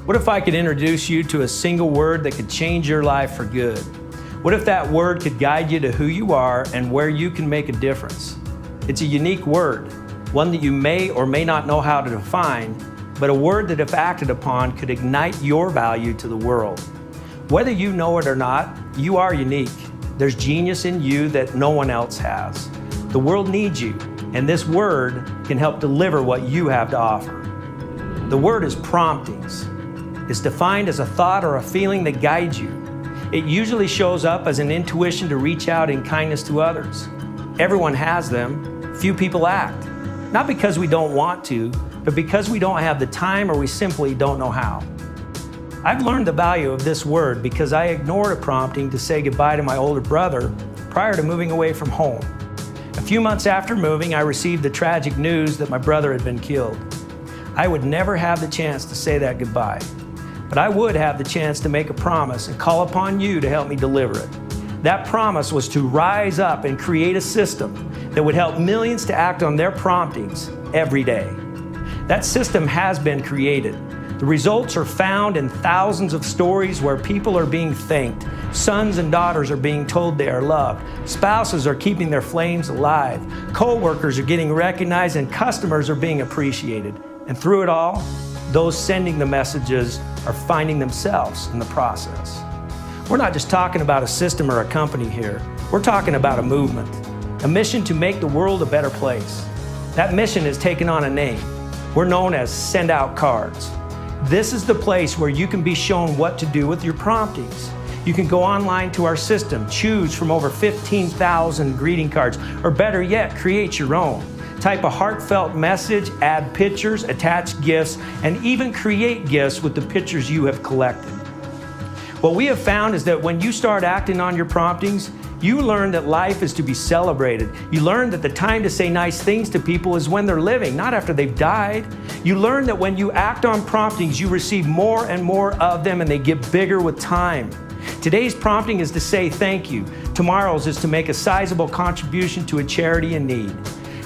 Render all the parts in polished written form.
What if I could introduce you to a single word that could change your life for good? What if that word could guide you to who you are and where you can make a difference? It's a unique word, one that you may or may not know how to define, but a word that if acted upon could ignite your value to the world. Whether you know it or not, you are unique. There's genius in you that no one else has. The world needs you, and this word can help deliver what you have to offer. The word is promptings. It's defined as a thought or a feeling that guides you. It usually shows up as an intuition to reach out in kindness to others. Everyone has them. Few people act. Not because we don't want to, but because we don't have the time or we simply don't know how. I've learned the value of this word because I ignored a prompting to say goodbye to my older brother prior to moving away from home. A few months after moving, I received the tragic news that my brother had been killed. I would never have the chance to say that goodbye, but I would have the chance to make a promise and call upon you to help me deliver it. That promise was to rise up and create a system that would help millions to act on their promptings every day. That system has been created. The results are found in thousands of stories where people are being thanked, sons and daughters are being told they are loved, spouses are keeping their flames alive, co-workers are getting recognized, and customers are being appreciated. And through it all, those sending the messages are finding themselves in the process. We're not just talking about a system or a company here. We're talking about a movement, a mission to make the world a better place. That mission has taken on a name. We're known as SendOutCards. This is the place where you can be shown what to do with your promptings. You can go online to our system, choose from over 15,000 greeting cards, or better yet, create your own. Type a heartfelt message, add pictures, attach gifts, and even create gifts with the pictures you have collected. What we have found is that when you start acting on your promptings, you learn that life is to be celebrated. You learn that the time to say nice things to people is when they're living, not after they've died. You learn that when you act on promptings, you receive more and more of them, and they get bigger with time. Today's prompting is to say thank you. Tomorrow's is to make a sizable contribution to a charity in need.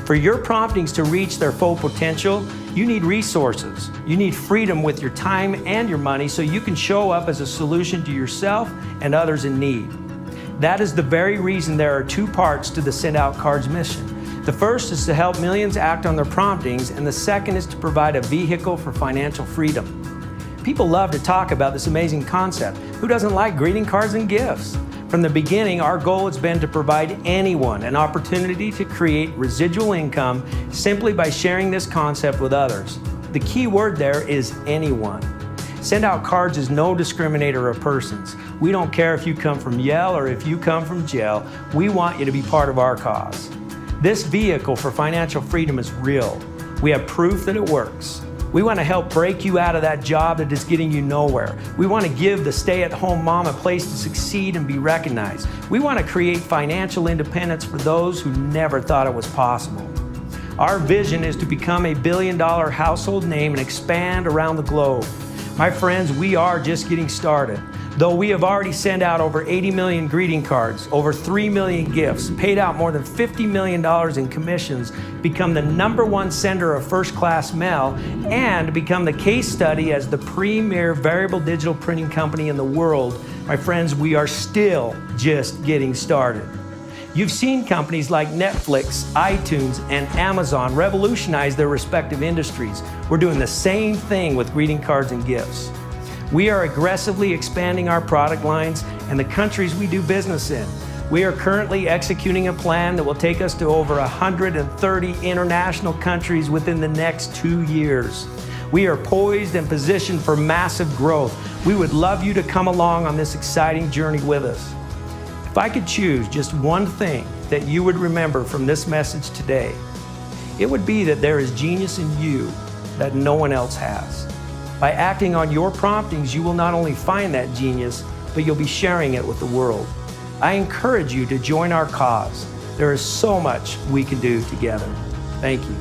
For your promptings to reach their full potential, you need resources. You need freedom with your time and your money so you can show up as a solution to yourself and others in need. That is the very reason there are two parts to the SendOutCards mission. The first is to help millions act on their promptings, and the second is to provide a vehicle for financial freedom. People love to talk about this amazing concept. Who doesn't like greeting cards and gifts? From the beginning, our goal has been to provide anyone an opportunity to create residual income simply by sharing this concept with others. The key word there is anyone. SendOutCards is no discriminator of persons. We don't care if you come from Yale or if you come from jail. We want you to be part of our cause. This vehicle for financial freedom is real. We have proof that it works. We want to help break you out of that job that is getting you nowhere. We want to give the stay-at-home mom a place to succeed and be recognized. We want to create financial independence for those who never thought it was possible. Our vision is to become a billion-dollar household name and expand around the globe. My friends, we are just getting started. Though we have already sent out over 80 million greeting cards, over 3 million gifts, paid out more than $50 million in commissions, become the #1 sender of first-class mail, and become the case study as the premier variable digital printing company in the world, my friends, we are still just getting started. You've seen companies like Netflix, iTunes, and Amazon revolutionize their respective industries. We're doing the same thing with greeting cards and gifts. We are aggressively expanding our product lines and the countries we do business in. We are currently executing a plan that will take us to over 130 international countries within the next 2 years. We are poised and positioned for massive growth. We would love you to come along on this exciting journey with us. If I could choose just one thing that you would remember from this message today, it would be that there is genius in you that no one else has. By acting on your promptings, you will not only find that genius, but you'll be sharing it with the world. I encourage you to join our cause. There is so much we can do together. Thank you.